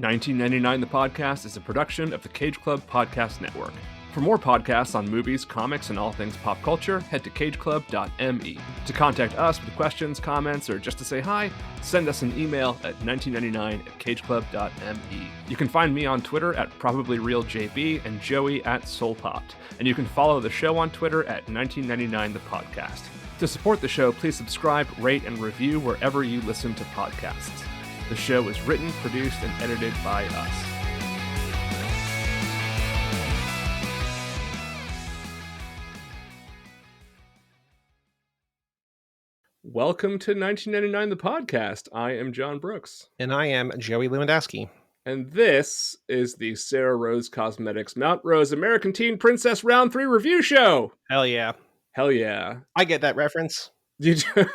1999 The Podcast is a production of the Cage Club Podcast Network. For more podcasts on movies, comics, and all things pop culture, head to cageclub.me. To contact us with questions, comments, or just to say hi, send us an email at 1999@cageclub.me. You can find me on Twitter at probablyrealjb and Joey at Soulpot. And you can follow the show on Twitter at 1999 The Podcast. To support the show, please subscribe, rate, and review wherever you listen to podcasts. The show is written, produced, and edited by us. Welcome to 1999 The Podcast. I am John Brooks. And I am Joey Lewandowski. And this is the Sarah Rose Cosmetics Mount Rose American Teen Princess Round 3 review show. Hell yeah. Hell yeah. I get that reference. Did you?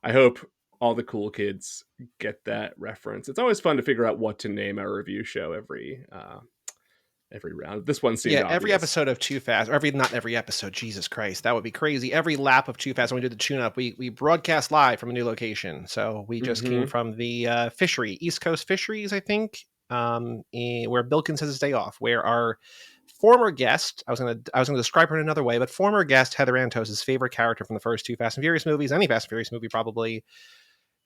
I hope all the cool kids get that reference. It's always fun to figure out what to name our review show every round. This one seemed obvious. Every episode of Too Fast, or not every episode, Jesus Christ, that would be crazy. Every lap of Too Fast, when we did the tune-up, we broadcast live from a new location. So we just came from the fishery, East Coast Fisheries, I think, where Bilkins has his day off, where our former guest, I was gonna describe her in another way, but former guest Heather Antos' favorite character from the first two Fast and Furious movies, any Fast and Furious movie probably,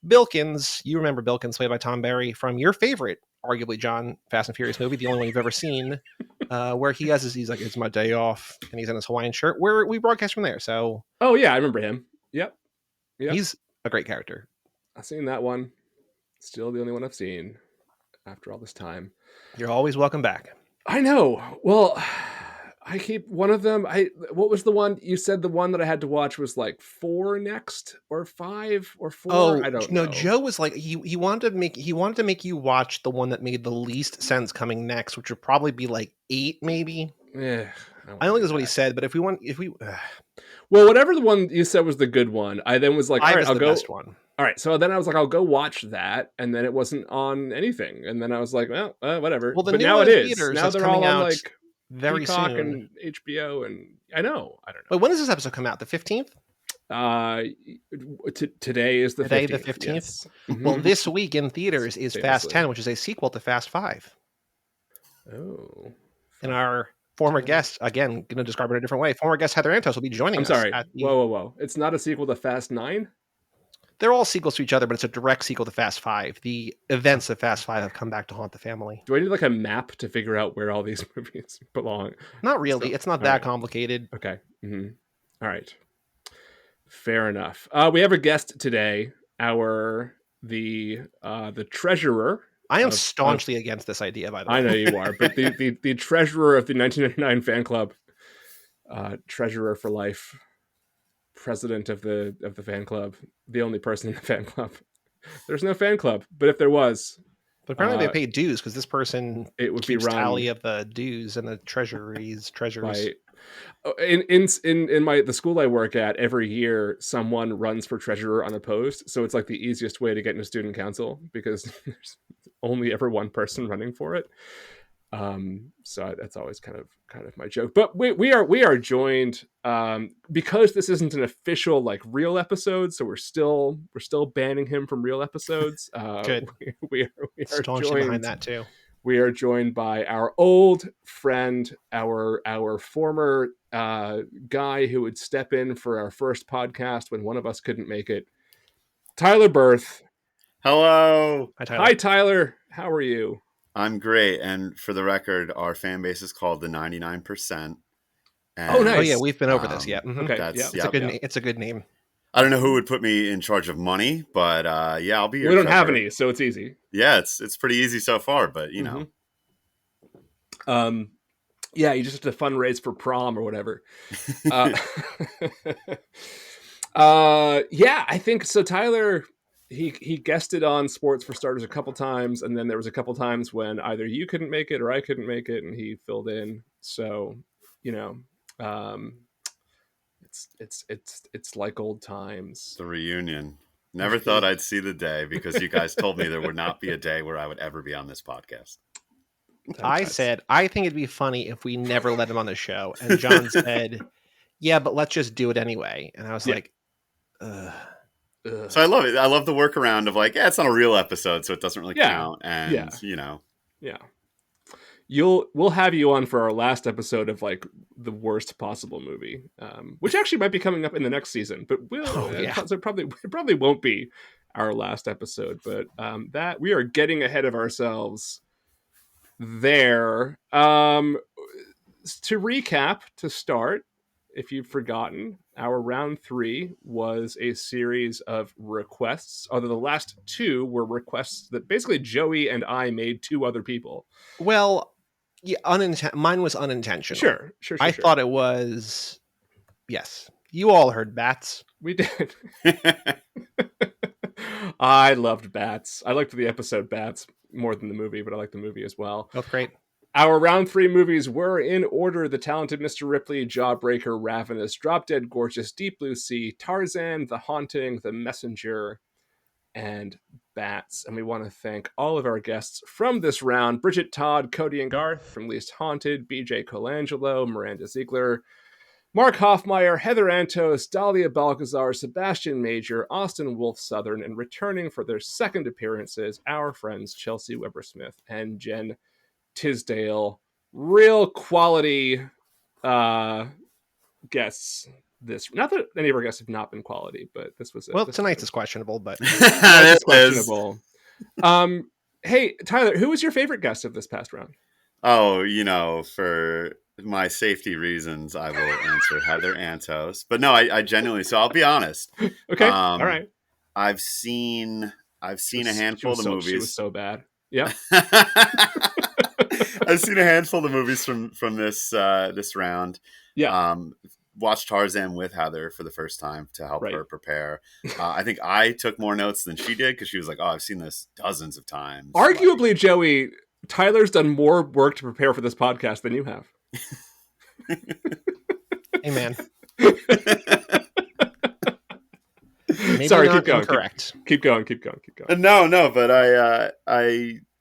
Bilkins. You remember Bilkins, played by Tom Berry, from your favorite, arguably, John, Fast and Furious movie, the only one you've ever seen, where he's like, it's my day off, and he's in his Hawaiian shirt, where we broadcast from there. So, oh yeah, I remember him. Yep. He's a great character. I've seen that one. Still the only one I've seen after all this time. You're always welcome back. I know. Well, I keep one of them. What was the one you said? The one that I had to watch was like 4 next, or 5 or 4. Oh, I don't know. No, Joe was like he wanted to make you watch the one that made the least sense coming next, which would probably be like 8, maybe. Yeah, I don't think that's what he said, but if we well, whatever the one you said was the good one, I then was like, all right, I'll go. Best one. All right, so then I was like, I'll go watch that, and then it wasn't on anything, and then I was like, well, whatever. Well, but now it is. Now they're all on like very Peacock soon and HBO, and I don't know. Wait, when does this episode come out? The 15th? Today is the 15th. Today, the 15th? Yes. Well, this week in theaters is Fast 10, which is a sequel to Fast 5. Oh. And our former guest, again, going to describe it in a different way, former guest Heather Antos will be joining us. I'm sorry. Whoa. It's not a sequel to Fast 9? They're all sequels to each other, but it's a direct sequel to Fast 5. The events of Fast 5 have come back to haunt the family. Do I need like a map to figure out where all these movies belong? Not really. It's not that complicated. Okay. Mm-hmm. All right. Fair enough. We have a guest today. The treasurer. I am staunchly against this idea, by the way. I know you are, but the treasurer of the 1999 fan club, treasurer for life. President of the fan club, the only person in the fan club. There's no fan club, but if there was, but apparently they pay dues because this person it would be run tally of the dues and the treasuries. Right. In the school I work at, every year someone runs for treasurer unopposed, so it's like the easiest way to get into student council because there's only ever one person running for it. So that's always kind of my joke, but we are joined because this isn't an official like real episode, so we're still banning him from real episodes. Good. We are staunchly joined behind that too. We are joined by our old friend, our former guy who would step in for our first podcast when one of us couldn't make it, Tyler Berth. Hello. Hi Tyler. How are you? I'm great, and for the record, our fan base is called the 99%. And, oh, nice. Oh, yeah, we've been over this. Yeah. Mm-hmm. Okay. It's a good name. I don't know who would put me in charge of money, but yeah, I'll be here. We don't have any, so it's easy. Yeah, it's pretty easy so far, but you know. Yeah, you just have to fundraise for prom or whatever. Yeah, I think so. Tyler. He guested on Sports for Starters a couple times, and then there was a couple times when either you couldn't make it or I couldn't make it, and he filled in. So, it's like old times. The reunion. Never thought I'd see the day because you guys told me there would not be a day where I would ever be on this podcast. I said, I think it'd be funny if we never let him on the show. And John said, yeah, but let's just do it anyway. And I was like, So I love it. I love the workaround of like, yeah, it's not a real episode, so it doesn't really count. And yeah. We'll have you on for our last episode of like the worst possible movie, which actually might be coming up in the next season, but so it probably won't be our last episode. But that we are getting ahead of ourselves there. To recap, to start, if you've forgotten, our round 3 was a series of requests. Although the last 2 were requests that basically Joey and I made to other people. Well, yeah, mine was unintentional. Sure. I thought it was. Yes, you all heard bats. We did. I loved Bats. I liked the episode Bats more than the movie, but I liked the movie as well. Both great. Our round 3 movies were in order: The Talented Mr. Ripley, Jawbreaker, Ravenous, Drop Dead Gorgeous, Deep Blue Sea, Tarzan, The Haunting, The Messenger, and Bats. And we want to thank all of our guests from this round: Bridget, Todd, Cody, and Garth from Least Haunted, BJ Colangelo, Miranda Zickler, Mark Hofmeyer, Heather Antos, Dahlia Balcazar, Sebastian Major, Austin Wolf-Sothern, and returning for their second appearances, our friends Chelsey Weber-Smith and Jenn Tisdale. Real quality guests. Not that any of our guests have not been quality, but this was tonight's is questionable, but it's questionable. Hey Tyler, who was your favorite guest of this past round? Oh, for my safety reasons, I will answer Heather Antos. But no, I genuinely. So I'll be honest. Okay, all right. I've seen a handful of movies. She was so bad. Yeah. I've seen a handful of movies from this round. Yeah. Watched Tarzan with Heather for the first time to help her prepare. I think I took more notes than she did because she was like, "Oh, I've seen this dozens of times." Arguably, Joey, Tyler's done more work to prepare for this podcast than you have. Hey, man. Sorry, keep going. Correct. Keep going. No, but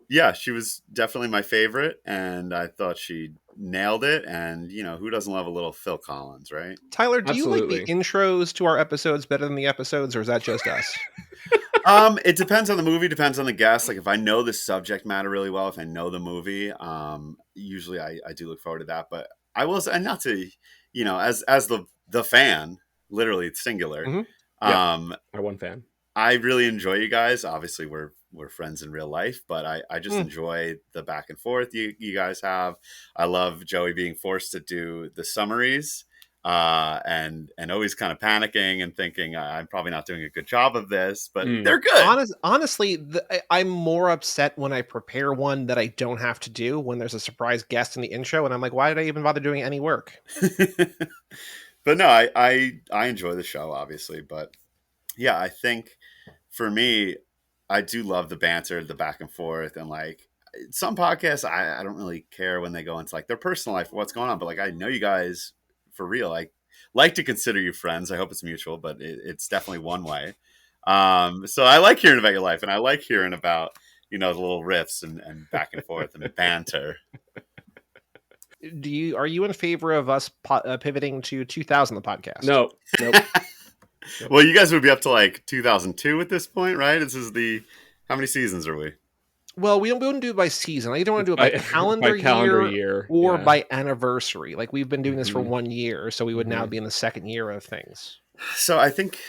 yeah, she was definitely my favorite, and I thought she nailed it. And who doesn't love a little Phil Collins, right? Tyler, do you like the intros to our episodes better than the episodes, or is that just us? It depends on the movie, depends on the guest. Like if I know the subject matter really well, if I know the movie, usually I do look forward to that. But I will say, not to, as the fan, literally singular. Mm-hmm. Yeah, our one fan. I really enjoy you guys. Obviously, we're friends in real life, but I just enjoy the back and forth you guys have. I love Joey being forced to do the summaries and always kind of panicking and thinking I'm probably not doing a good job of this, but they're good. Honestly, I'm more upset when I prepare one that I don't have to do when there's a surprise guest in the intro, and I'm like, why did I even bother doing any work? But no, I enjoy the show, obviously, but yeah, I think for me, I do love the banter, the back and forth, and like some podcasts, I don't really care when they go into like their personal life, what's going on, but like I know you guys for real. I like to consider you friends. I hope it's mutual, but it's definitely one way. So I like hearing about your life, and I like hearing about the little riffs and back and forth and banter. Are you in favor of us pivoting to 2000 the podcast? Nope. Well, you guys would be up to like 2002 at this point, right? This is how many seasons are we? Well, we wouldn't do it by season. I either want to do it by calendar year or by anniversary. Like we've been doing this for 1 year, so we would now be in the second year of things. So I think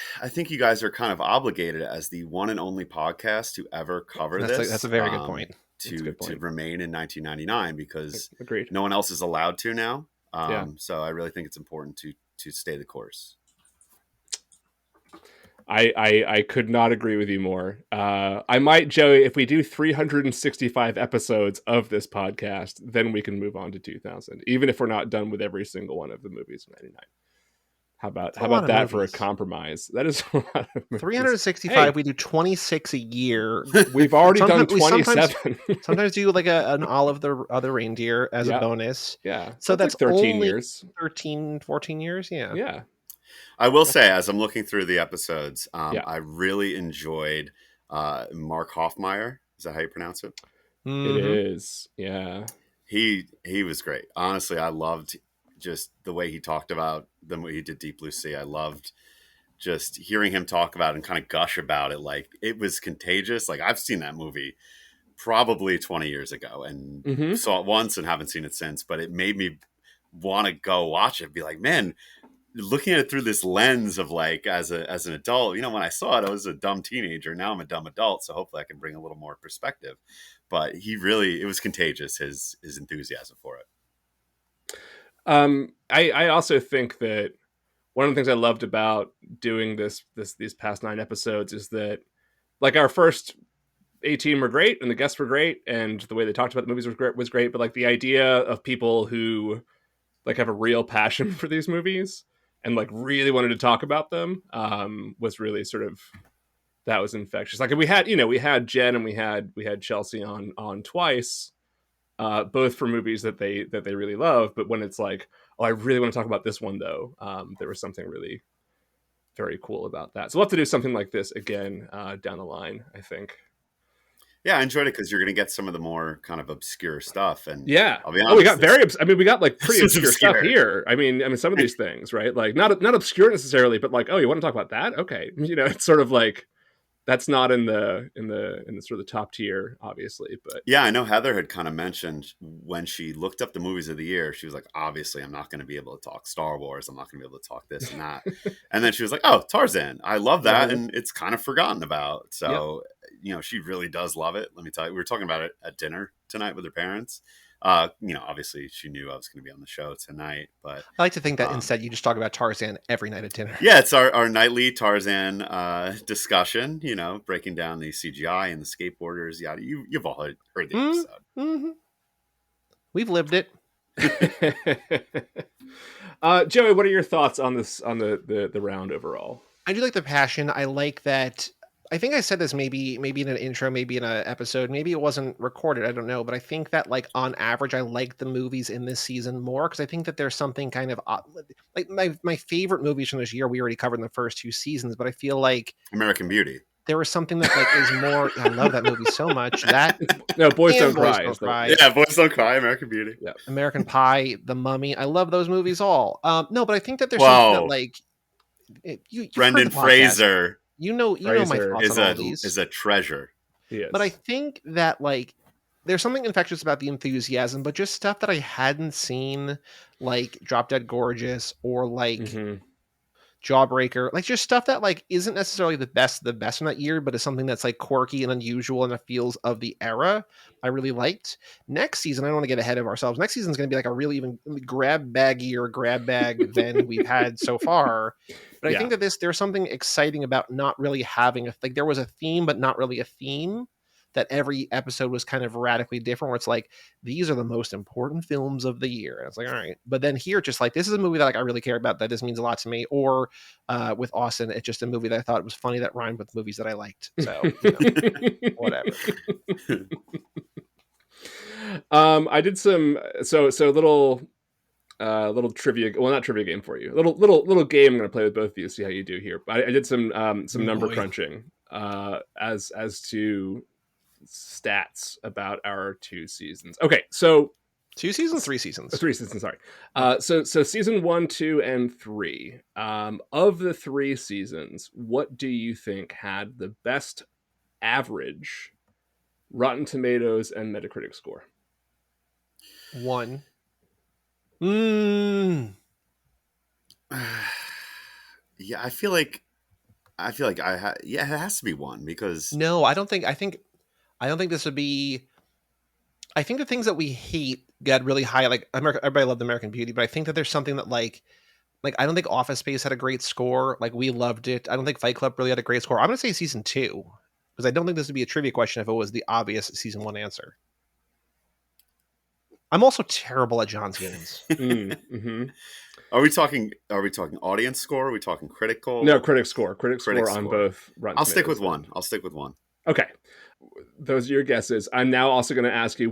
you guys are kind of obligated as the one and only podcast to ever cover this. That's a very good point. To remain in 1999 because Agreed. No one else is allowed to now. So I really think it's important to stay the course. I could not agree with you more. I might, Joey, if we do 365 episodes of this podcast, then we can move on to 2000, even if we're not done with every single one of the movies in 99. How about that for a compromise? That is a lot of movies. 365. Hey, we do 26 a year. We've already done 27. Sometimes do like an Olive the Other Reindeer as a bonus. Yeah. So that's like 13 only years. 13, 14 years. Yeah. Yeah. I will say, as I'm looking through the episodes, I really enjoyed Mark Hofmeyer. Is that how you pronounce it? Mm-hmm. It is. Yeah. He was great. Honestly, I loved just the way he talked about the way he did Deep Blue Sea. I loved just hearing him talk about it and kind of gush about it, like it was contagious. Like I've seen that movie probably 20 years ago and saw it once and haven't seen it since, but it made me want to go watch it and be like, man, looking at it through this lens of like as an adult, you know, when I saw it, I was a dumb teenager. Now I'm a dumb adult, so hopefully I can bring a little more perspective. But it was contagious, his enthusiasm for it. I also think that one of the things I loved about doing these past 9 episodes is that, like, our first 18 were great and the guests were great and the way they talked about the movies was great, but like the idea of people who like have a real passion for these movies and like really wanted to talk about them was really sort of, that was infectious. Like we had Jenn and we had Chelsey on twice, both for movies that they really love, but when it's like, oh, I really want to talk about this one though, there was something really very cool about that. So we'll have to do something like this again down the line, I think. Yeah, I enjoyed it because you're going to get some of the more kind of obscure stuff. And yeah, I'll be honest, we got like pretty obscure stuff here. I mean, some of these things, right? Like not obscure necessarily, but like, oh, you want to talk about that? Okay, you know, it's sort of like that's not in the sort of the top tier, obviously. But yeah, I know Heather had kind of mentioned when she looked up the movies of the year, she was like, obviously, I'm not going to be able to talk Star Wars. I'm not going to be able to talk this and that. And then she was like, oh, Tarzan. I love that. And it's kind of forgotten about. So, you know, she really does love it. Let me tell you, we were talking about it at dinner tonight with her parents. You know, obviously she knew I was going to be on the show tonight, but I like to think that instead you just talk about Tarzan every night at dinner. Yeah, it's our nightly Tarzan discussion, you know, breaking down the CGI and the skateboarders. Yeah, you've all heard the episode. Mm-hmm. We've lived it. Joey, what are your thoughts on this, on the round overall? I do like the passion. I like that. I think I said this maybe in an intro, maybe in an episode, maybe it wasn't recorded, I don't know, but I think that like on average, I like the movies in this season more because I think that there's something kind of like my favorite movies from this year we already covered in the first 2 seasons, but I feel like American Beauty. There was something that like is more. I love that movie so much. That no, Boys Don't Cry. Yeah, Boys Don't Cry. American Beauty. Yeah, American Pie, The Mummy. I love those movies all. No, but I think that there's something that like Brendan Fraser. You know my thoughts on all these. Is a treasure. But I think that like there's something infectious about the enthusiasm, but just stuff that I hadn't seen, like Drop Dead Gorgeous or like Jawbreaker, like just stuff that like isn't necessarily the best in that year, but is something that's like quirky and unusual and it feels of the era. I really liked. Next season, I don't want to get ahead of ourselves. Next season is going to be like a really even grab bag than we've had so far. But I think that there's something exciting about not really having like there was a theme, but not really a theme. That every episode was kind of radically different, where it's like, these are the most important films of the year. And it's like, all right. But then here, just like, this is a movie that like I really care about, that this means a lot to me. Or with Austin, it's just a movie that I thought was funny that rhymed with movies that I liked. So, you know, whatever. I did some, so little trivia, well, not trivia game for you. Little game I'm going to play with both of you, see how you do here. But I did some number crunching as to stats about our 2 seasons. Okay, so 2 seasons, 3 seasons. 3 seasons, sorry. So season 1, 2, and 3. Of the 3 seasons, what do you think had the best average Rotten Tomatoes and Metacritic score? 1. Yeah, I feel like it has to be 1 because no, I don't think this would be. I think the things that we hate got really high. Like everybody loved American Beauty, but I think that there's something that like I don't think Office Space had a great score. Like we loved it. I don't think Fight Club really had a great score. I'm gonna say season 2 because I don't think this would be a trivia question if it was the obvious season 1 answer. I'm also terrible at John's games. Are we talking audience score? Are we talking critical? No, critic score. Critic score on both Rotten I'll stick with 1. Okay. Those are your guesses. I'm now also going to ask you,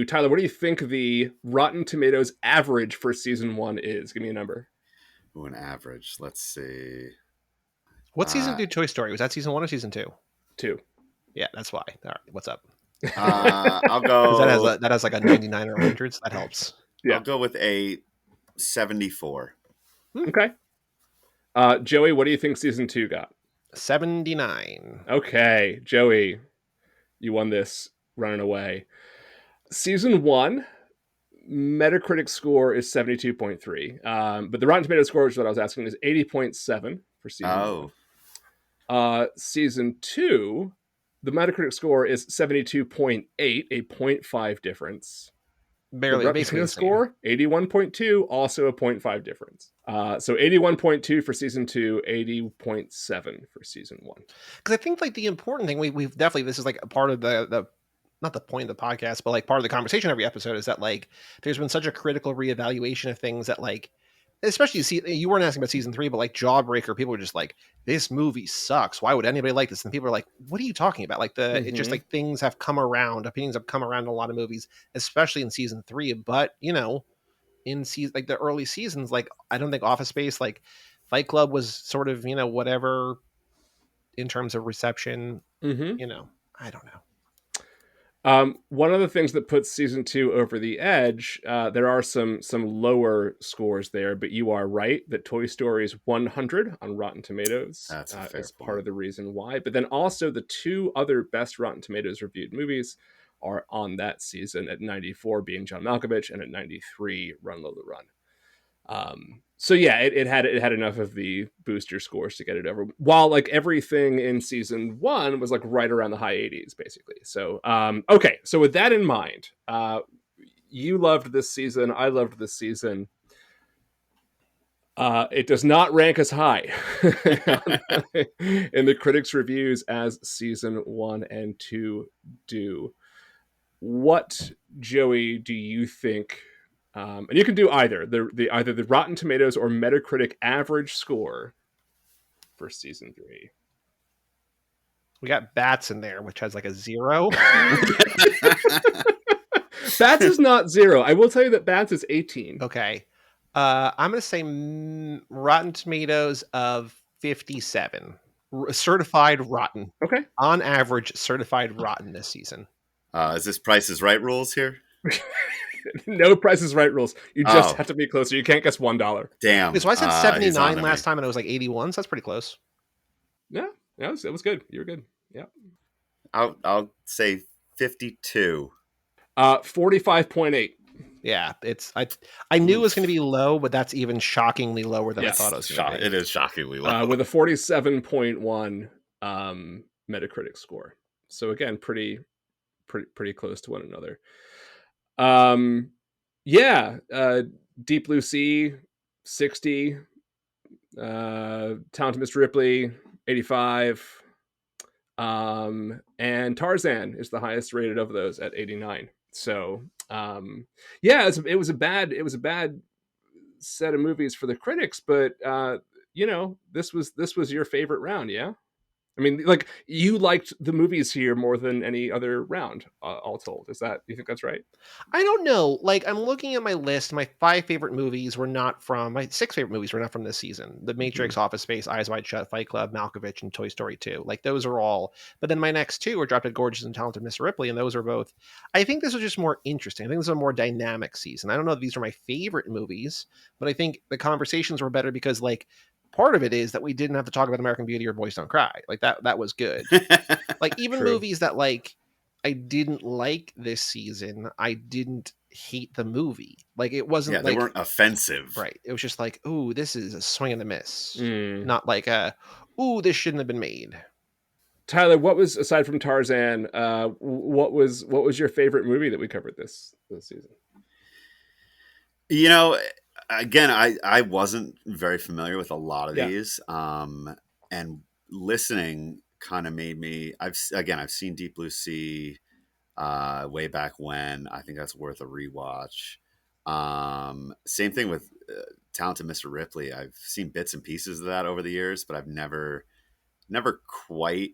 Tyler, what do you think the Rotten Tomatoes average for season 1 is? Give me a number. Ooh, an average. Let's see. What season did Toy Story? Was that season 1 or season 2? 2. Yeah, that's why. All right, what's up? I'll go. That has like a 99 or 100. So that helps. Yeah. I'll go with a 74. Okay. Joey, what do you think season 2 got? 79. Okay, Joey, you won this running away. Season 1, Metacritic score is 72.3. But the Rotten Tomatoes score, which is what I was asking, is 80.7 for season 1. Season 2, the Metacritic score is 72.8, a 0.5 difference. Barely, the basically the score 81.2, also a 0.5 difference. So 81.2 for season 2, 80.7 for season 1. Because I think like the important thing we've definitely, this is like a part of the not the point of the podcast, but like part of the conversation every episode is that like there's been such a critical reevaluation of things that like, especially you weren't asking about season 3, but like Jawbreaker, people were just like, this movie sucks, why would anybody like this? And people are like, what are you talking about? Like it's just like things have come around, opinions have come around in a lot of movies, especially in season 3. But you know, in season like the early seasons, like I don't think Office Space, like Fight Club was sort of, you know, whatever in terms of reception. You know, I don't know. One of the things that puts season 2 over the edge, there are some lower scores there, but you are right that Toy Story is 100 on Rotten Tomatoes. That's a fair is point. part of the reason why. But then also the 2 other best Rotten Tomatoes reviewed movies are on that season, at 94 being John Malkovich, and at 93 Run Lola Run. So yeah, it had enough of the booster scores to get it over, while like everything in season 1 was like right around the high 80s basically. So okay, so with that in mind, you loved this season, I loved this season. It does not rank as high in the critics' reviews as season 1 and 2 do. What, Joey, do you think? And you can do either either the Rotten Tomatoes or Metacritic average score for season 3. We got Bats in there, which has like a 0. Bats is not 0. I will tell you that Bats is 18. Okay. I'm going to say Rotten Tomatoes of 57. Certified rotten. Okay. On average, certified rotten this season. Is this Price is Right rules here? No Price is Right rules. You just have to be closer. You can't guess $1. Damn. So I said 79 last time, and it was like 81. So that's pretty close. Yeah, it was good. You were good. Yeah. I'll say 52. 45.8. Yeah, I knew it was going to be low, but that's even shockingly lower than I thought it was going to be. It is shockingly low. With a 47.1 Metacritic score. So again, pretty close to one another. Deep Blue Sea, 60. Talented Mr. Ripley, 85. And Tarzan is the highest rated of those at 89. So it was a bad set of movies for the critics, but this was your favorite round. Yeah, I mean, like, you liked the movies here more than any other round, all told. You think that's right? I don't know. Like, I'm looking at my list. My 5 favorite movies were not from, my 6 favorite movies were not from this season. The Matrix, Office Space, Eyes Wide Shut, Fight Club, Malkovich, and Toy Story 2. Like, those are all. But then my next 2 were Drop Dead Gorgeous and Talented Mr. Ripley, and those are both. I think this was just more interesting. I think this is a more dynamic season. I don't know if these are my favorite movies, but I think the conversations were better because, like, part of it is that we didn't have to talk about American Beauty or Boys Don't Cry. Like that was good. Like, even movies that like I didn't like this season, I didn't hate the movie. Like, it wasn't they weren't offensive. Right. It was just like, ooh, this is a swing and a miss. Not like ooh, this shouldn't have been made. Tyler, what was, aside from Tarzan, what was your favorite movie that we covered this season? You know, again, I wasn't very familiar with a lot of these, and listening kind of made me. I've seen Deep Blue Sea way back when. I think that's worth a rewatch. Same thing with Talented Mr. Ripley. I've seen bits and pieces of that over the years, but I've never quite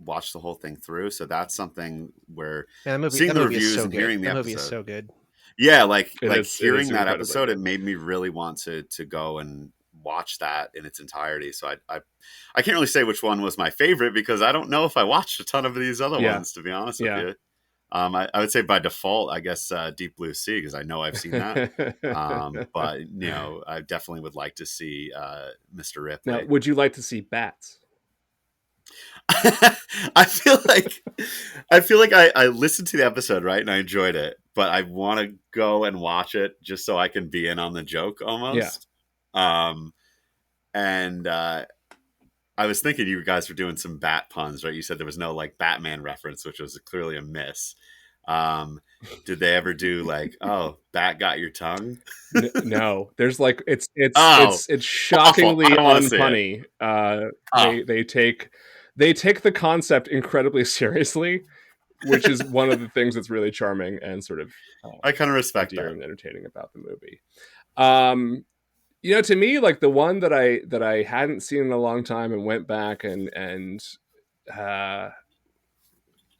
watched the whole thing through. So that's something where seeing the reviews and hearing the episode, movie is so good. Yeah, like hearing that episode, it made me really want to go and watch that in its entirety. So I can't really say which one was my favorite because I don't know if I watched a ton of these other ones, to be honest with you. I would say by default, I guess Deep Blue Sea, because I know I've seen that. But I definitely would like to see Mr. Ripley. Now, would you like to see bats? I feel like I listened to the episode, right, and I enjoyed it, but I want to go and watch it just so I can be in on the joke almost. Yeah. And I was thinking you guys were doing some bat puns, right? You said there was no like Batman reference, which was clearly a miss. Did they ever do like, oh, bat got your tongue? No, there's like it's shockingly unfunny. They take the concept incredibly seriously, which is one of the things that's really charming and sort of I kind of respect that and entertaining about the movie. To me, like the one that I hadn't seen in a long time and went back and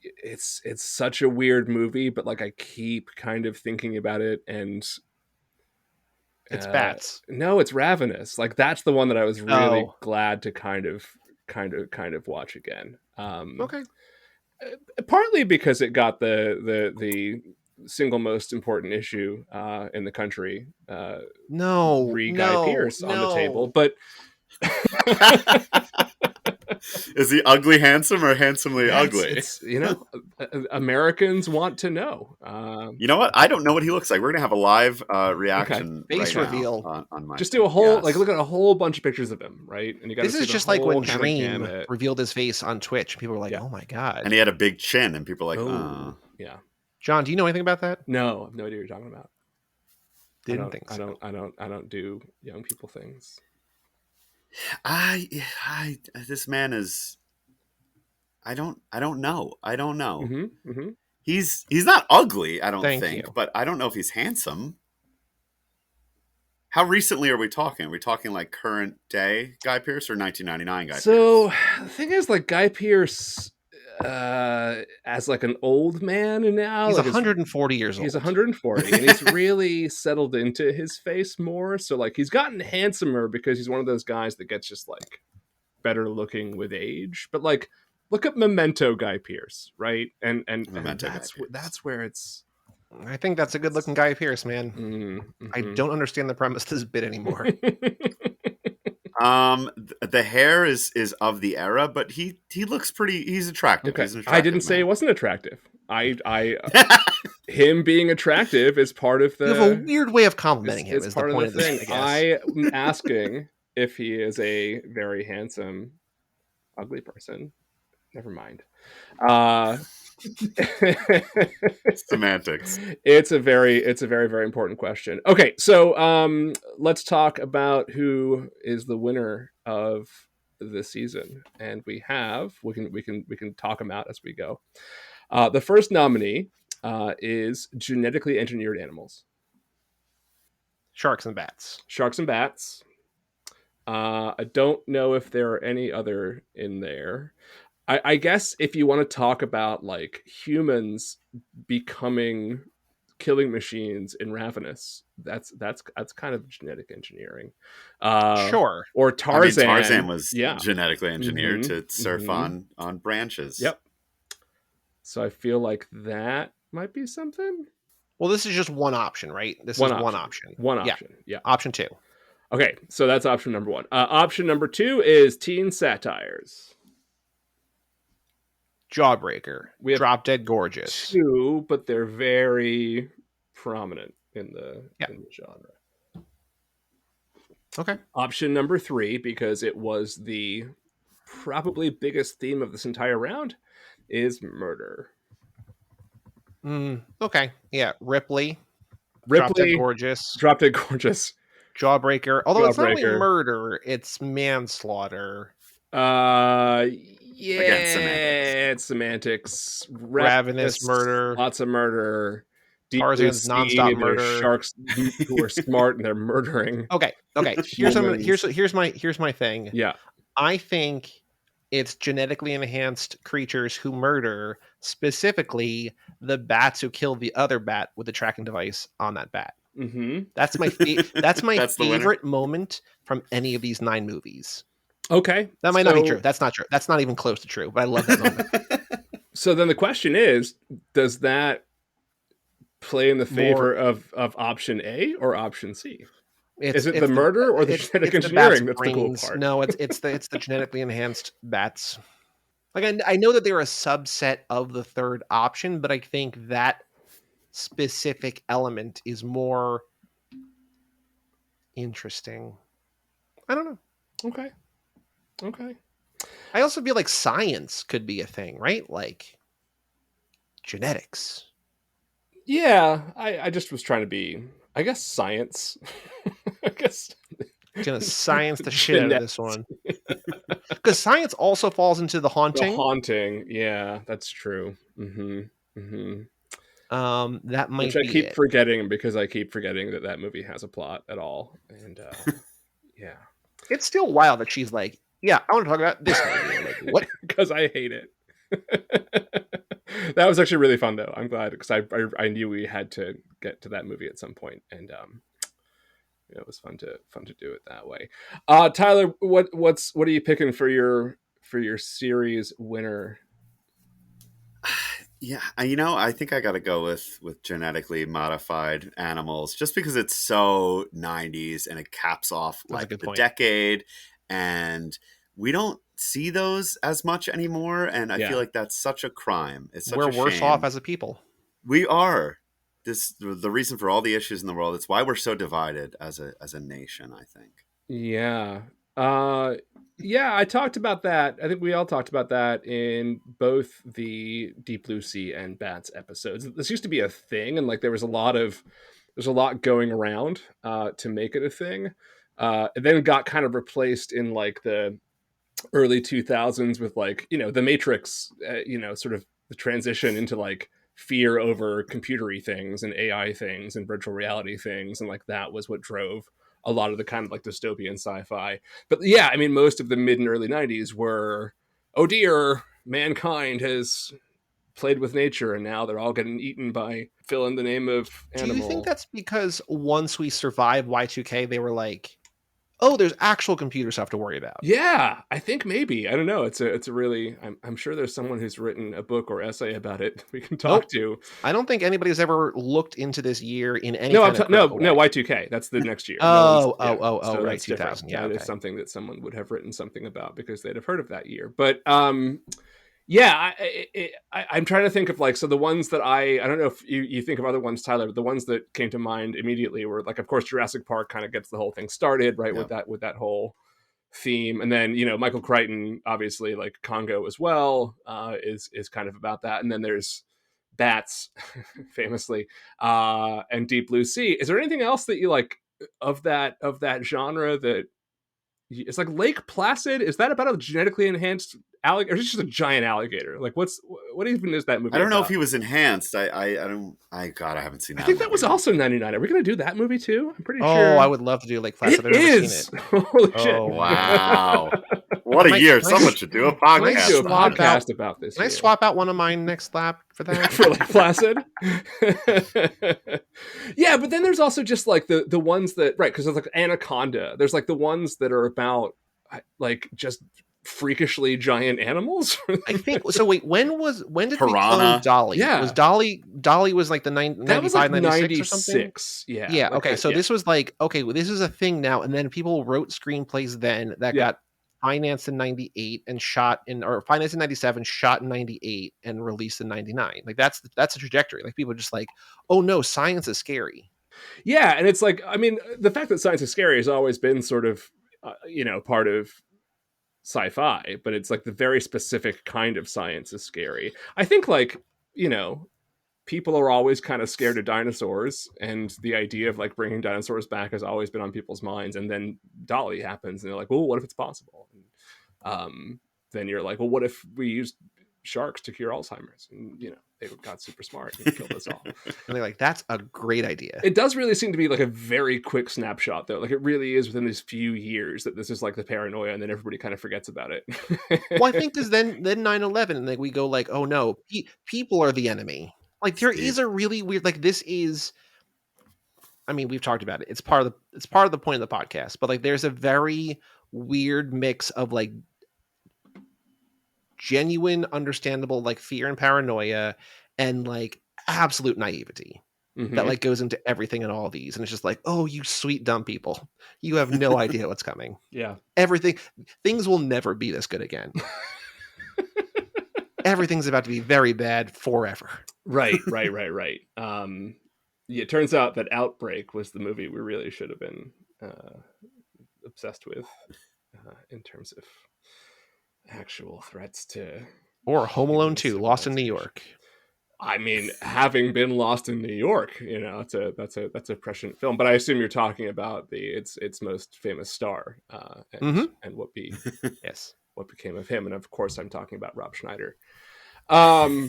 it's such a weird movie, but like I keep kind of thinking about it, and it's bats. No, it's Ravenous. Like that's the one that I was really glad to kind of watch again. Okay. Partly because it got the single most important issue in the country. Guy Pearce on the table, but. Is he ugly handsome or handsomely ugly? Americans want to know. You know what? I don't know what he looks like. We're gonna have a live reaction face reveal on my. Just do a whole look at a whole bunch of pictures of him, right? And you got this is just like when Dream revealed his face on Twitch. People were like, "Oh my god!" And he had a big chin, and people were like, "Oh, yeah." John, do you know anything about that? No, I have no idea what you're talking about. Didn't think so. I don't do young people things. This man is. I don't know. Mm-hmm, mm-hmm. He's not ugly, I don't Thank think, you. but I don't know if he's handsome. How recently are we talking? Are we talking like current day Guy Pearce or 1999 Guy Pearce? So the thing is, like Guy Pearce, as like an old man now, he's like 140 years old. He's 140, and he's really settled into his face more. So like he's gotten handsomer because he's one of those guys that gets just like better looking with age. But like, look at Memento Guy Pearce, right? And that's where it's. I think that's a good looking Guy Pearce, man. Mm-hmm. I don't understand the premise of this bit anymore. The hair is of the era, but he looks pretty. He's attractive. Okay. He's an attractive I didn't say he wasn't attractive. Him being attractive is part of the. You have a weird way of complimenting him. It's part of the thing. I'm asking if he is a very handsome, ugly person. Never mind. Semantics. It's a very, very important question. Okay, so let's talk about who is the winner of the season, and we can talk them out as we go. The first nominee is genetically engineered animals. Sharks and bats. Sharks and bats. I don't know if there are any other in there. I guess if you want to talk about like humans becoming killing machines in Ravenous, that's kind of genetic engineering. Sure. Or Tarzan. Tarzan was genetically engineered to surf on branches. Yep. So I feel like that might be something. Well, this is just one option, right? This is one option. One option. Yeah. Option 2. Okay, so that's option number 1. Option number 2 is teen satires. Jawbreaker. We have Drop Dead Gorgeous. 2, but they're very prominent in the genre. Okay. Option number 3, because it was the probably biggest theme of this entire round, is murder. Okay. Yeah. Ripley. Drop Dead Gorgeous. Drop Dead Gorgeous. Jawbreaker. Although it's not really murder, it's manslaughter. Yeah, it's semantics. Ravenous murder. Lots of murder. Tarzan's nonstop murder. Sharks who are smart and they're murdering. Okay. Here's my thing. Yeah. I think it's genetically enhanced creatures who murder, specifically the bats who kill the other bat with the tracking device on that bat. Mm-hmm. That's my favorite moment from any of these 9 movies. Okay. That might not be true. That's not true. That's not even close to true, but I love that moment. So then the question is, does that play in the favor of option A or option C? Is it the murder or the genetic engineering that's the cool part? No, it's the genetically enhanced bats. Like I know that they're a subset of the third option, but I think that specific element is more interesting. I don't know. Okay. I also feel like science could be a thing, right? Like genetics. Yeah, I just was trying to be, I guess, science. I guess Gonna science the shit out of this one. Because science also falls into the haunting. The haunting, yeah, that's true. That might Which I be keep it. forgetting because I keep forgetting that movie has a plot at all. And yeah. It's still wild that she's like, yeah, I want to talk about this movie. Like, what? Because I hate it. That was actually really fun though. I'm glad because I knew we had to get to that movie at some point, and it was fun to do it that way. Tyler, what are you picking for your series winner? Yeah, I think I got to go with genetically modified animals, just because it's so 90s and it caps off like the decade, and we don't see those as much anymore. And I feel like that's such a crime. It's such we're worse off as a people. We are. The reason for all the issues in the world. It's why we're so divided as a nation, I think. Yeah. I talked about that. I think we all talked about that in both the Deep Blue Sea and Bats episodes. This used to be a thing, and like there's a lot going around to make it a thing. It then got kind of replaced in like the early 2000s with like, the Matrix, sort of the transition into like fear over computery things and AI things and virtual reality things, and like that was what drove a lot of the kind of like dystopian sci-fi. But yeah, I mean, most of the mid and early 90s were, oh dear, mankind has played with nature and now they're all getting eaten by fill in the name of animal. Do you think that's because once we survived Y2K, they were like, oh, there's actual computer stuff to worry about? Yeah, I think maybe. I don't know. It's a really. I'm sure there's someone who's written a book or essay about it we can talk to. I don't think anybody's ever looked into this year in any. No, Y2K. That's the next year. So right, 2000. Yeah, that is something that someone would have written something about because they'd have heard of that year. But yeah, I'm trying to think of like, so the ones that I don't know if you think of other ones, Tyler, but the ones that came to mind immediately were like, of course, Jurassic Park kind of gets the whole thing started, right? Yeah. with that whole theme. And then, Michael Crichton, obviously, like Congo as well, is kind of about that. And then there's Bats, famously, and Deep Blue Sea. Is there anything else that you like of that genre that it's like Lake Placid? Is that about a genetically enhanced alligator, or is it just a giant alligator? Like what even is that movie? I don't know about? if he was enhanced. I haven't seen that. I think that was also 99. Are we going to do that movie too? I'm pretty sure. Oh, I would love to do Lake Placid. I've never seen it. Holy shit. Wow. What a year. Someone should do a podcast. Do a podcast about this. Can I swap out one of mine next lap for that? For Lake Placid? Yeah, but then there's also just like the ones that, right, because there's like Anaconda. There's like the ones that are about like just freakishly giant animals. I think so. Wait, when did Piranha. We clone Dolly? Yeah, was Dolly was like the 95, 96 or something. Yeah. Okay, so this was like, okay, well, this is a thing now, and then people wrote screenplays then that got financed in 98 and financed in 97, shot in 98, and released in 99. Like that's a trajectory. Like people are just like, oh no, science is scary. Yeah, and it's like, I mean, the fact that science is scary has always been sort of, part of sci-fi, but it's like the very specific kind of science is scary. I think like, people are always kind of scared of dinosaurs, and the idea of like bringing dinosaurs back has always been on people's minds. And then Dolly happens and they're like, well, what if it's possible? And, then you're like, well, what if we used sharks to cure Alzheimer's? And they got super smart and killed us all. And they're like, that's a great idea. It does really seem to be like a very quick snapshot though. Like it really is within these few years that this is like the paranoia, and then everybody kind of forgets about it. Well, I think because then 9/11, and like we go like, oh no, people are the enemy. Like there is a really weird, like this is, I mean, we've talked about it. It's part of the point of the podcast, but like there's a very weird mix of like genuine, understandable like fear and paranoia and like absolute naivety that like goes into everything in all of these. And it's just like, oh, you sweet dumb people, you have no idea what's coming. Yeah, things will never be this good again. Everything's about to be very bad forever. Right. It turns out that Outbreak was the movie we really should have been obsessed with in terms of actual threats to, or Home Alone 2, Lost in New York. I mean, having been lost in New York, you know, that's a prescient film. But I assume you're talking about its most famous star and what what became of him. And of course, I'm talking about Rob Schneider. Well,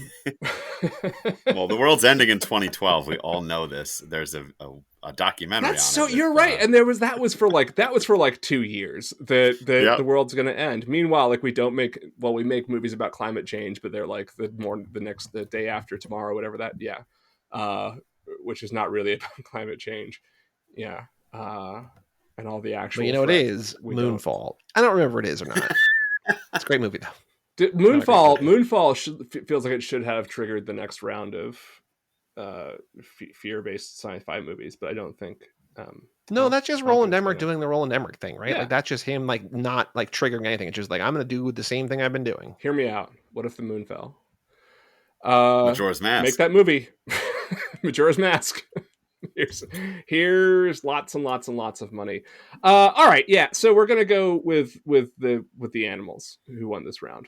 the world's ending in 2012. We all know this. There's a documentary. That's on so it. You're right, and that was for like 2 years. The world's going to end. Meanwhile, like we make movies about climate change, but they're like the day after tomorrow, whatever that. Yeah, which is not really about climate change. Yeah, and all the actual. But you know it is Moonfall. I don't remember if it is or not. It's a great movie though. Moonfall feels like it should have triggered the next round of fear-based sci-fi movies, but I don't think. No, that's just Roland Emmerich doing the Roland Emmerich thing, right? Yeah. Like that's just him, like not like triggering anything. It's just like I'm going to do the same thing I've been doing. Hear me out. What if the moon fell? Majora's Mask. Make that movie. Majora's Mask. Here's lots and lots and lots of money. All right, yeah. So we're gonna go with the animals who won this round.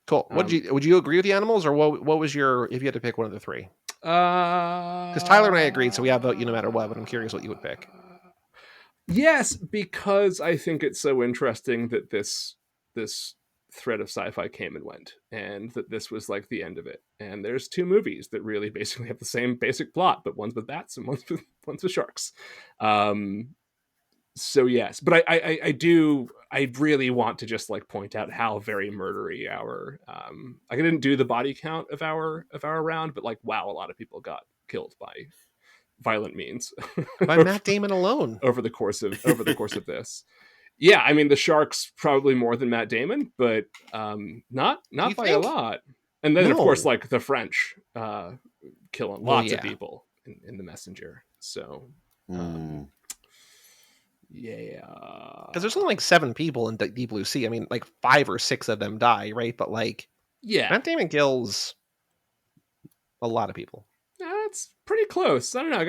Cool. Would you agree with the animals, or what was your, if you had to pick one of the three? Because Tyler and I agreed, so we have vote you no matter what. But I'm curious what you would pick. Yes, because I think it's so interesting that this thread of sci-fi came and went, and that this was like the end of it. And there's two movies that really basically have the same basic plot, but one's with bats and one's with sharks. So yes, but I really want to just like point out how very murdery our I didn't do the body count of our round, but like wow, a lot of people got killed by violent means by Matt Damon alone over the course of this. Yeah, I mean the sharks probably more than Matt Damon, but not by a lot. And then of course like the French killing lots of people in The Messenger. So yeah, because there's only like 7 people in Deep Blue Sea. I mean, like 5 or 6 of them die, right? But like, Matt Damon kills a lot of people. That's pretty close. I don't know. I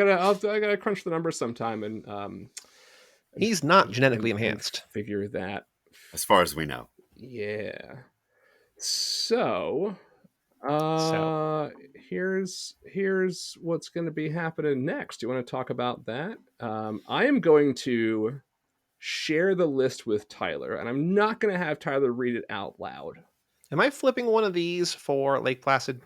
gotta crunch the numbers sometime, and he's not genetically enhanced. Figure that, as far as we know. Yeah. So here's what's going to be happening next. Do you want to talk about that? I am going to share the list with Tyler, and I'm not going to have Tyler read it out loud. Am I flipping one of these for Lake Placid?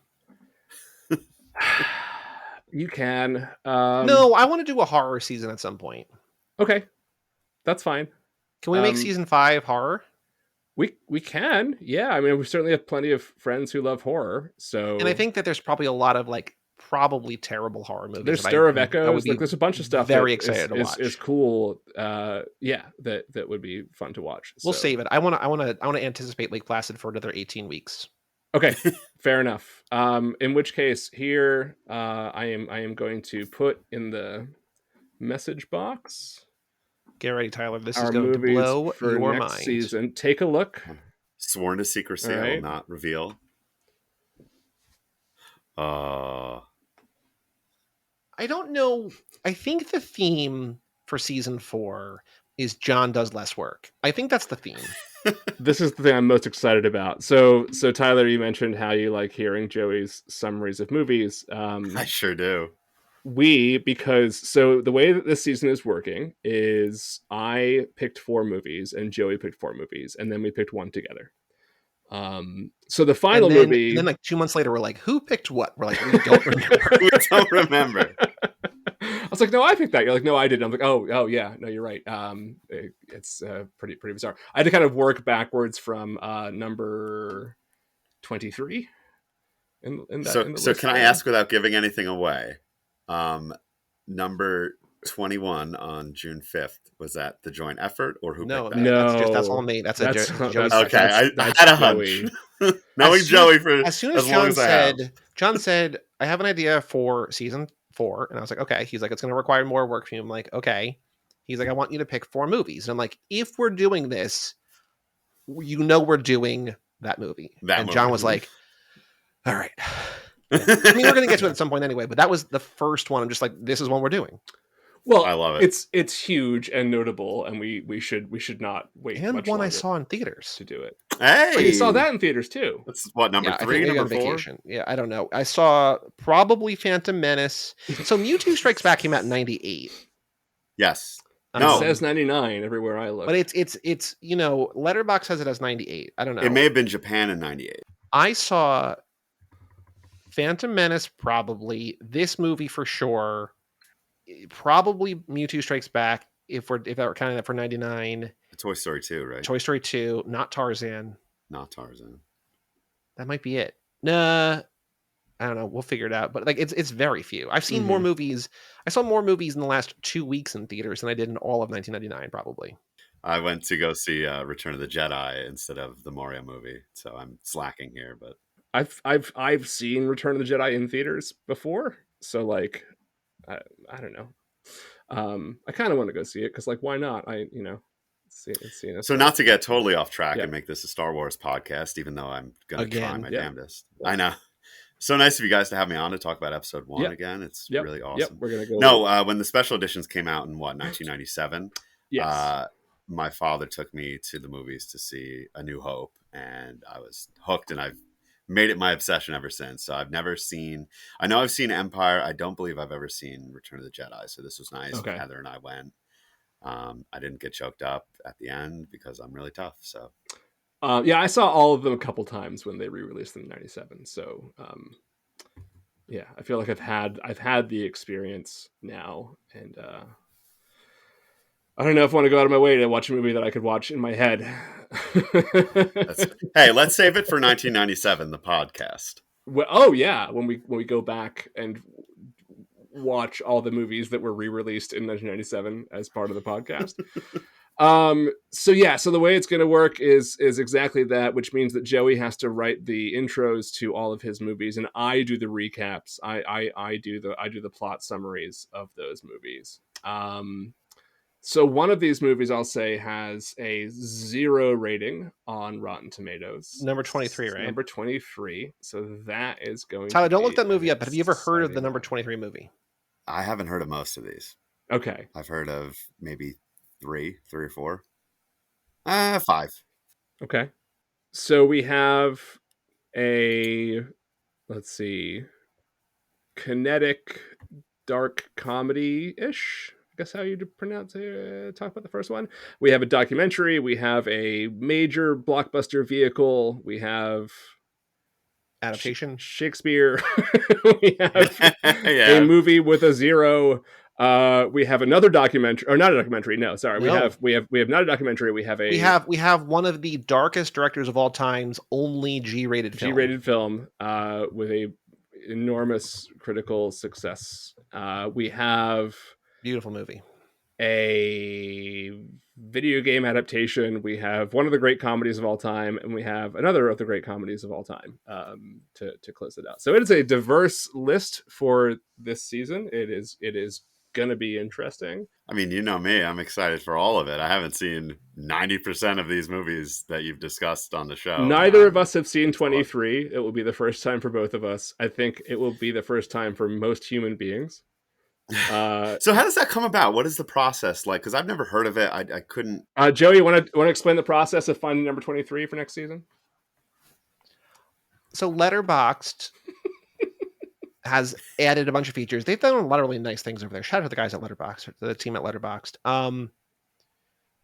You can. No, I want to do a horror season at some point. Okay, that's fine. Can we make season 5 horror? We can, yeah. I mean, we certainly have plenty of friends who love horror. So, and I think that there's probably a lot of like probably terrible horror movies. There's Stir of Echoes. Like, there's a bunch of stuff. Very excited to watch. Is cool. Yeah, that would be fun to watch. We'll save it. I want to anticipate Lake Placid for another 18 weeks. Okay, fair enough. In which case, here I am going to put in the message box. Get ready, Tyler. This is going to blow for your next mind. Season. Take a look. Sworn to secrecy. Right. I will not reveal. I don't know. I think the theme for season 4 is John does less work. I think that's the theme. This is the thing I'm most excited about. So Tyler, you mentioned how you like hearing Joey's summaries of movies. I sure do. Because the way that this season is working is I picked 4 movies and Joey picked 4 movies, and then we picked one together. So the final movie, and then like 2 months later, we're like, who picked what? We're like, we don't remember. We don't remember. I was like, no, I picked that. You're like, no, I didn't. I'm like, oh yeah, no, you're right. It's pretty bizarre. I had to kind of work backwards from number 23. So can I ask without giving anything away? Number 21 on June 5th. Was that the joint effort, or who No, picked man, that? that's all me. That's Joey's. Okay, that's I had a Joey. hunch. Knowing Joey for as soon as long as I have. John said, I have an idea for season 4. And I was like, okay. He's like, it's going to require more work from you. I'm like, okay. He's like, I want you to pick 4 movies. And I'm like, if we're doing this, we're doing that movie. John was like, all right. I mean, we're going to get to it at some point anyway, but that was the first one. I'm just like, this is one we're doing. Well, I love it. It's huge and notable, and we should not wait. And much one longer I saw in theaters to do it. Hey, oh, you saw that in theaters too. That's what, number 3, number 4? Vacation. Yeah, I don't know. I saw probably Phantom Menace. So Mewtwo Strikes Back came out in 98. Yes. No, it says 99 everywhere I look. But it's Letterboxd has it as 98. I don't know. It may have been Japan in 98. I saw Phantom Menace, probably this movie for sure. Probably Mewtwo Strikes Back if that were counting that for 99. Toy Story 2, right? Toy Story 2, not Tarzan. Not Tarzan. That might be it. Nah, I don't know. We'll figure it out. But like, it's very few. I've seen more movies. I saw more movies in the last 2 weeks in theaters than I did in all of 1999, probably. I went to go see Return of the Jedi instead of the Mario movie, so I'm slacking here. But I've seen Return of the Jedi in theaters before, so like, I don't know. I kind of want to go see it because, like, why not? See it. So not to get totally off track and make this a Star Wars podcast, even though I'm going to try my damnedest. Yeah. I know. So nice of you guys to have me on to talk about episode 1 again. It's really awesome. Yep, we're gonna go. No, when the special editions came out in 1997. Yes. My father took me to the movies to see A New Hope, and I was hooked, and I've made it my obsession ever since. So I've never seen. I know I've seen Empire. I don't believe I've ever seen Return of the Jedi. So this was nice. Okay. Heather and I went. I didn't get choked up at the end because I'm really tough. So, I saw all of them a couple times when they re-released them in '97. So, I feel like I've had the experience now, and I don't know if I want to go out of my way to watch a movie that I could watch in my head. Hey, let's save it for 1997, the podcast. Well, when we go back and watch all the movies that were re-released in 1997 as part of the podcast. So the way it's going to work is exactly that, which means that Joey has to write the intros to all of his movies, and I do the recaps. I do the plot summaries of those movies. So one of these movies, I'll say, has a 0 rating on Rotten Tomatoes. Number 23, right? Number 23. So that is going Tyler, don't look that movie up, but have you ever heard of the number 23 movie? I haven't heard of most of these. Okay. I've heard of maybe 3 or 4. 5. Okay. So we have let's see, kinetic dark comedy-ish. I guess how you pronounce it, talk about the first one. We have a documentary. We have a major blockbuster vehicle. We have adaptation. Shakespeare. We have a movie with a 0. We have another documentary, or not a documentary. No, sorry. No. We have not a documentary. We have one of the darkest directors of all time's only G-rated film with a enormous critical success. We have beautiful movie, a video game adaptation. We have one of the great comedies of all time, and we have another of the great comedies of all time to close it out. So it is a diverse list for this season. It is gonna be interesting. I mean, you know me, I'm excited for all of it. I haven't seen 90% of these movies that you've discussed on the show. Neither of us have seen 23. It will be the first time for both of us. I think it will be the first time for most human beings. So how does that come about? What is the process like? Because I've never heard of it. I couldn't. Joey, you want to explain the process of finding number 23 for next season? So Letterboxd has added a bunch of features. They've done a lot of really nice things over there. Shout out to the guys at Letterboxd, the team at Letterboxd.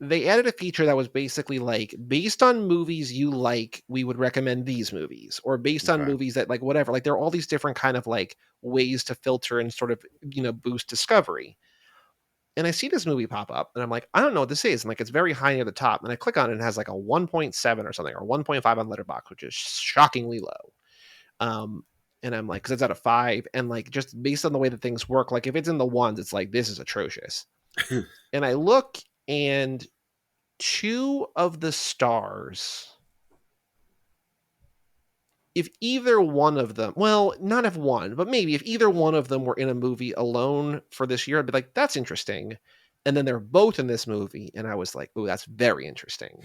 They added a feature that was basically like, based on movies you like, we would recommend these movies, or based on movies that like whatever. Like there are all these different kind of like ways to filter and sort of, boost discovery. And I see this movie pop up and I'm like, I don't know what this is. And like, it's very high near the top. And I click on it and it has like a 1.7 or something, or 1.5 on Letterboxd, which is shockingly low. And I'm like, because it's out of 5, and like just based on the way that things work, like if it's in the 1s, it's like this is atrocious. And I look, and 2 of the stars, if either one of them, well, not if one, but maybe if either one of them were in a movie alone for this year, I'd be like, that's interesting. And then they're both in this movie, and I was like, oh, that's very interesting.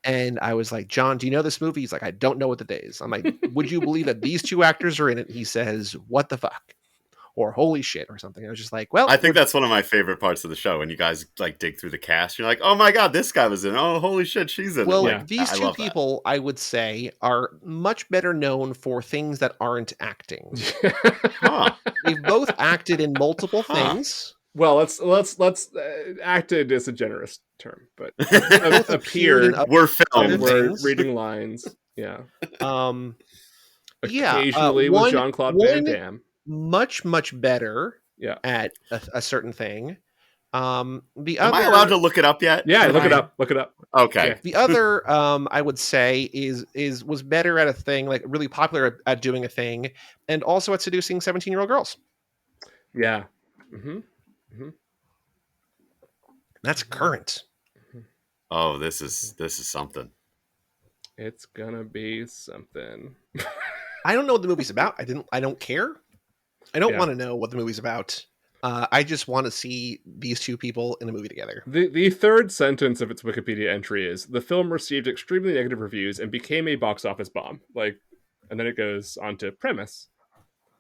And I was like, John, do you know this movie? He's like, I don't know what the day is. I'm like, would you believe that these 2 actors are in it? He says, what the fuck? Or holy shit or something. I was just like, well, I think that's one of my favorite parts of the show when you guys like dig through the cast. You're like, oh my god, this guy was in. Oh, holy shit, she's in. Well, Like, these 2 people, I would say, are much better known for things that aren't acting. They've both acted in multiple things. Well, let's acted is a generous term, but appeared. We're filmed. We're reading lines. Yeah. Yeah. Occasionally with Jean-Claude Van Damme. Much better. Yeah. At a certain thing. Am I allowed to look it up yet? Yeah, look it up. Look it up. Okay. Yeah. The other, I would say, was better at a thing, like really popular at doing a thing, and also at seducing 17-year-old girls. Yeah. That's current. Oh, this is something. It's gonna be something. I don't know what the movie's about. I don't care. I don't want to know what the movie's about. I just want to see these 2 people in a movie together. The third sentence of its Wikipedia entry is, the film received extremely negative reviews and became a box office bomb. Like, and then it goes on to premise.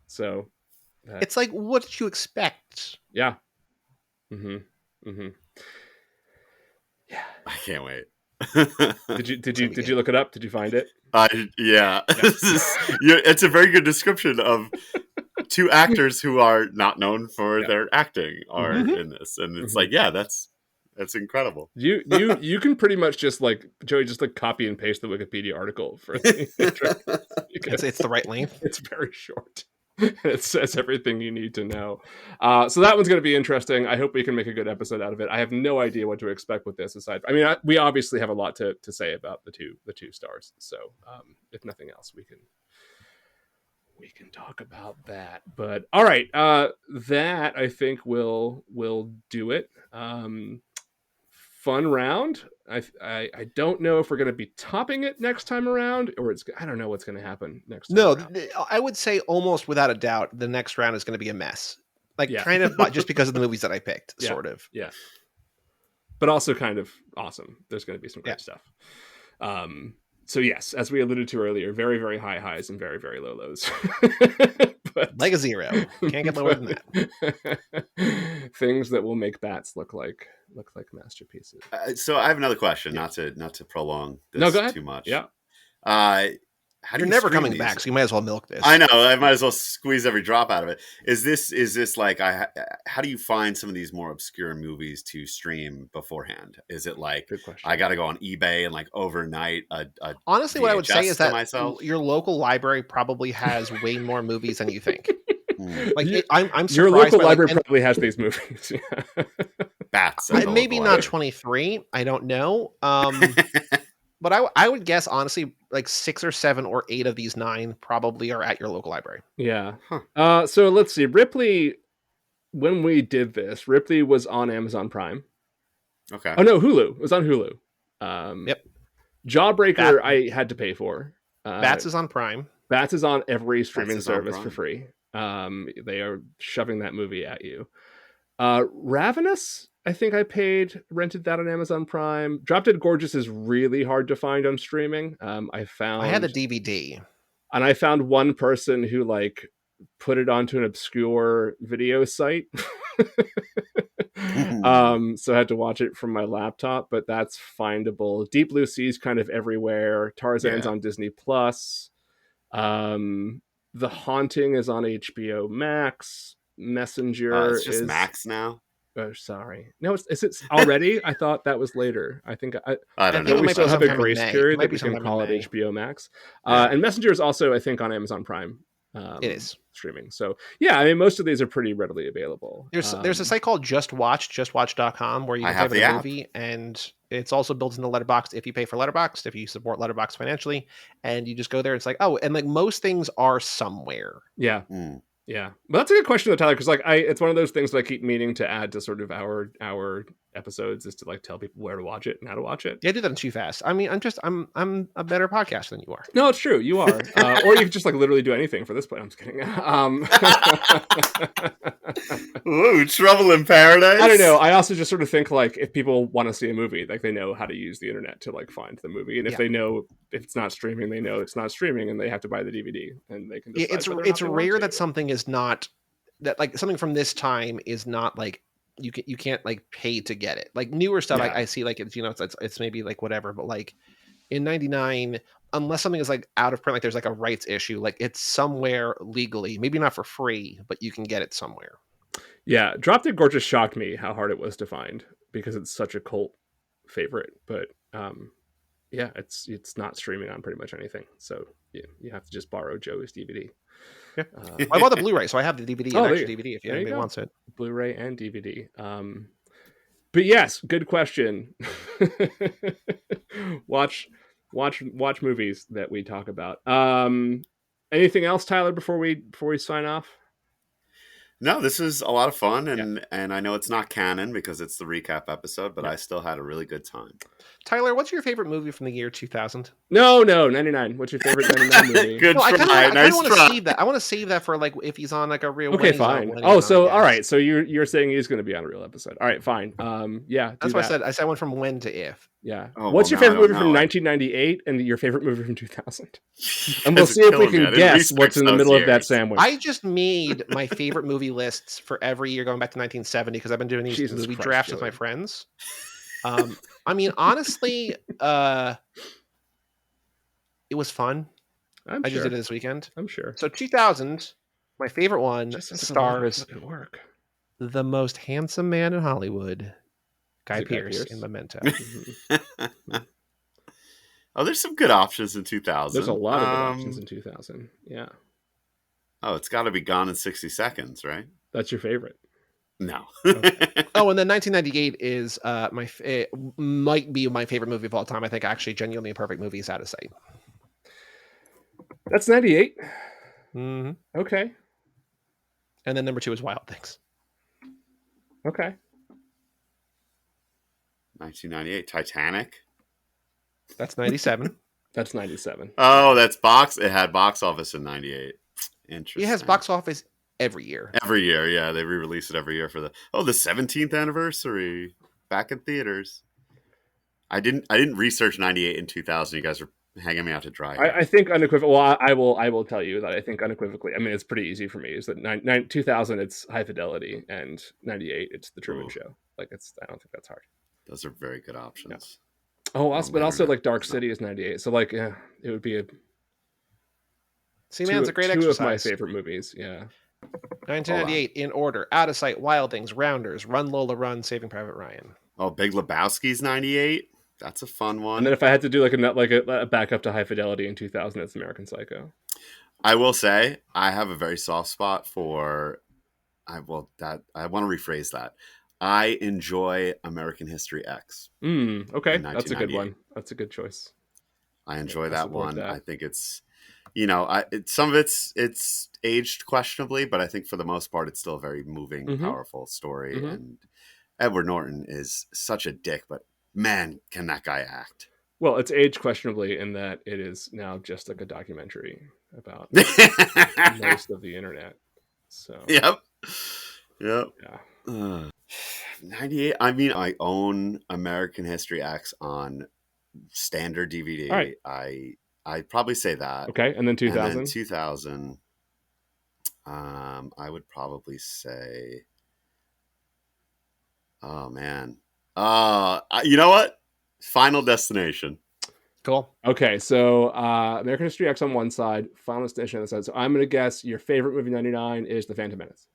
So it's like, what did you expect? Yeah. Yeah. I can't wait. Did you look it up? Did you find it? Yeah. It's a very good description of 2 actors who are not known for their acting are in this, and it's like, yeah, that's incredible. You can pretty much just like, Joey, just like copy and paste the Wikipedia article for the it's the right length. It's very short. It says everything you need to know. So that one's going to be interesting. I hope we can make a good episode out of it. I have no idea what to expect with this. We obviously have a lot to say about the two stars. So if nothing else, we can talk about that. But all right, that I think will do it. Fun round. I don't know if we're going to be topping it next time around, or I don't know what's going to happen next time around. I would say almost without a doubt the next round is going to be a mess. Kind of just because of the movies that I picked, sort of. Yeah. But also kind of awesome. There's going to be some great stuff. So yes, as we alluded to earlier, very, very high highs and very, very low lows. But, like a 0. Can't get lower than that. Things that will make bats look like masterpieces. So I have another question, not to prolong this too much. Yeah. You're never coming back, so you might as well milk this. I know. I might as well squeeze every drop out of it. Is this like, how do you find some of these more obscure movies to stream beforehand? Is it like, I got to go on eBay and like overnight honestly, what I would say is that your local library probably has way more movies than you think. I'm surprised. Your local library probably has these movies. Bats. Maybe not 23. I don't know. But I would guess, honestly, like 6 or 7 or 8 of these 9 probably are at your local library. Yeah. So let's see. Ripley, when we did this, Ripley was on Amazon Prime. Okay. Oh, no, Hulu. It was on Hulu. Yep. Jawbreaker, I had to pay for. Bats is on Prime. Bats is on every streaming service for free. They are shoving that movie at you. Ravenous, I think I rented that on Amazon Prime. Drop Dead Gorgeous is really hard to find on streaming. I had the DVD. And I found one person who like put it onto an obscure video site. So I had to watch it from my laptop, but that's findable. Deep Blue Sea's kind of everywhere. Tarzan's on Disney Plus. The Haunting is on HBO Max. Messenger it's just Max now. Oh, sorry. No, is it already? I thought that was later. I think I don't know. We still have a grace period that we can call it HBO Max. And Messenger is also, I think, on Amazon Prime. It is streaming. So yeah, I mean, most of these are pretty readily available. There's a site called justwatch.com, where you can pay for the movie, and it's also built into Letterboxd if you pay for Letterboxd, if you support Letterboxd financially, and you just go there. It's like, oh, and like most things are somewhere. Yeah. Yeah, well, that's a good question though, Tyler, because like it's one of those things that I keep meaning to add to sort of our episodes, is to like tell people where to watch it and how to watch it. Yeah, I do that too fast. I mean, I'm a better podcaster than you are. No, it's true, you are. Or you could just like literally do anything for this point. I'm just kidding. Ooh, trouble in paradise. I don't know. I also just sort of think like if people want to see a movie, like they know how to use the internet to like find the movie, and if they know if it's not streaming, they know it's not streaming, and they have to buy the DVD, and they can. It's rare that something is not that like something from this time is not like you can't like pay to get it. Like newer stuff, I see like it's it's maybe like whatever, but like in '99, unless something is like out of print, like there's like a rights issue, like it's somewhere legally, maybe not for free, but you can get it somewhere. Yeah, Drop Dead Gorgeous shocked me how hard it was to find because it's such a cult favorite. But yeah, it's not streaming on pretty much anything, so you have to just borrow Joey's DVD. Yeah. I bought the Blu-ray, so I have the DVD and extra DVD if anybody wants it. Blu-ray and DVD. But yes, good question. Watch movies that we talk about. Anything else, Tyler, before we sign off? No, this is a lot of fun, and I know it's not canon because it's the recap episode, but I still had a really good time. Tyler, what's your favorite movie from the year 2000? No, 99. What's your favorite 99 movie? Good try. I want to save that. I want to save that for like if he's on like a real. Okay, fine. Oh, so all right. So you're saying he's going to be on a real episode. All right, fine. Yeah, that's what I said. I said I went from when to if. Yeah. What's your favorite movie from 1998 and your favorite movie from 2000? And we'll see if we can guess what's in the middle of that sandwich. I just made my favorite movie lists for every year going back to 1970 because I've been doing these movie drafts with my friends. I mean, honestly, it was fun. I just did it this weekend. I'm sure. So 2000, my favorite one stars the most handsome man in Hollywood, Guy Pearce in Memento. Oh, there's some good options in 2000. There's a lot of good options in 2000. Yeah. Oh, it's got to be Gone in 60 Seconds, right? That's your favorite. No. Okay. Oh, and then 1998 is it might be my favorite movie of all time. I think actually genuinely a perfect movie is Out of Sight. That's 98. Mm-hmm. Okay. And then number 2 is Wild Things. Okay. 1998, Titanic. That's 97. That's 97. Oh, it had box office in 98. Interesting. It has box office every year. Every year, yeah. They re-release it every year for the 17th anniversary. Back in theaters. I didn't research 98 and 2000. You guys are hanging me out to dry. I think unequivocally. Well, I will tell you that I think unequivocally. I mean, it's pretty easy for me. Is that 2000? It's High Fidelity, and 98. It's The Truman Show. Like I don't think that's hard. Those are very good options. No. Oh, but also like Dark City is 98. So like, yeah, it would be a. See, man, it's a great exercise. Two of my favorite movies. Yeah. 1998 in order: Out of Sight, Wild Things, Rounders, Run Lola Run, Saving Private Ryan. Oh, Big Lebowski's 98. That's a fun one. And then if I had to do like a backup to High Fidelity in 2000, it's American Psycho. I will say I have a very soft spot for. I want to rephrase that. I enjoy American History X. Okay, that's a good one. That's a good choice. I enjoy that one. I think it's, some of it's aged questionably, but I think for the most part, it's still a very moving, powerful story. Mm-hmm. And Edward Norton is such a dick, but man, can that guy act? Well, it's aged questionably in that it is now just like a documentary about most of the internet. So. Yep. Yeah. 98. I mean, I own American History X on standard DVD. Right. I'd probably say that. Okay, and then 2000. And then 2000. I would probably say. Oh man. You know what? Final Destination. Cool. Okay, so American History X on one side, Final Destination on the other side. So I'm going to guess your favorite movie 99 is The Phantom Menace.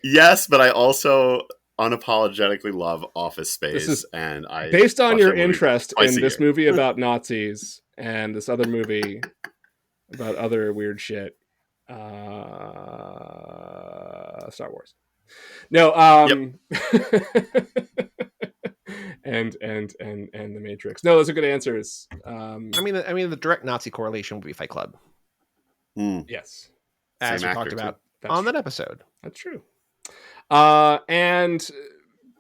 Yes, but I also unapologetically love Office Space, this is and I based on your interest in this movie about Nazis and this other movie about other weird shit. Star Wars. No, and the Matrix. No, those are good answers. I mean, the direct Nazi correlation would be Fight Club. Yes, as we talked about on that episode. That's true. And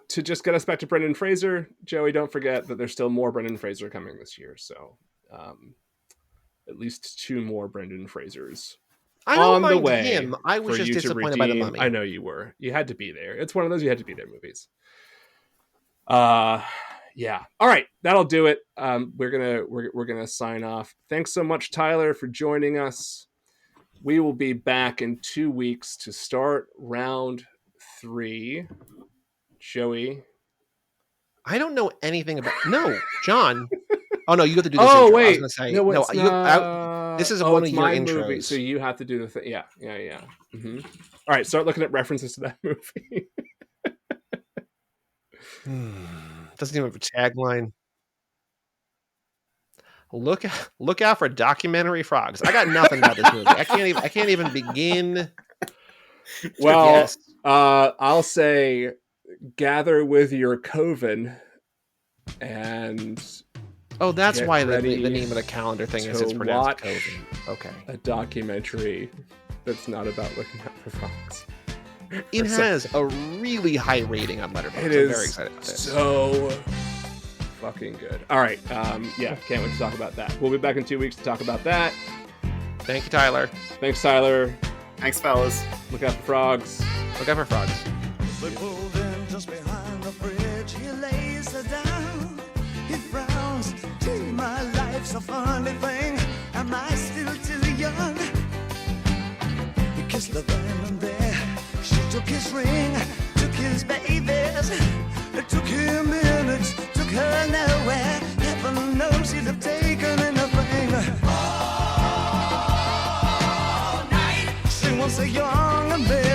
to just get us back to Brendan Fraser, Joey, don't forget that there's still more Brendan Fraser coming this year. So, at least 2 more Brendan Frasers. I don't mind him. I was just disappointed by The Mummy. I know you were. You had to be there. It's one of those you had to be there movies. Yeah. All right, that'll do it. We're gonna sign off. Thanks so much, Tyler, for joining us. We will be back in 2 weeks to start round 3. Joey, I don't know anything about. No, John. Oh no, you have to do this. Oh intro. wait, I was gonna say, this is one of your intros. Movie, so you have to do the thing. Yeah. Mm-hmm. All right, start looking at references to that movie. Doesn't even have a tagline. Look out for documentary frogs. I got nothing about this movie. I can't even begin. Well, I'll say, gather with your coven and. Oh, that's why the name of the calendar thing is it's pronounced Coven. Okay. A documentary that's not about looking at the frogs. It has a really high rating on Letterboxd. I'm very excited about this. So fucking good. All right. Yeah, can't wait to talk about that. We'll be back in 2 weeks to talk about that. Thank you, Tyler. Thanks, Tyler. Thanks, fellas. Look out for frogs. Look out for frogs. They pulled in just behind the bridge. He lays her down. He frowns. Gee, my life's a funny thing. Am I still too young? He kissed the van and there. She took his ring, took his babies. It took him minutes, took her nowhere. Heaven knows he'd have taken anything. All night. She was a young man.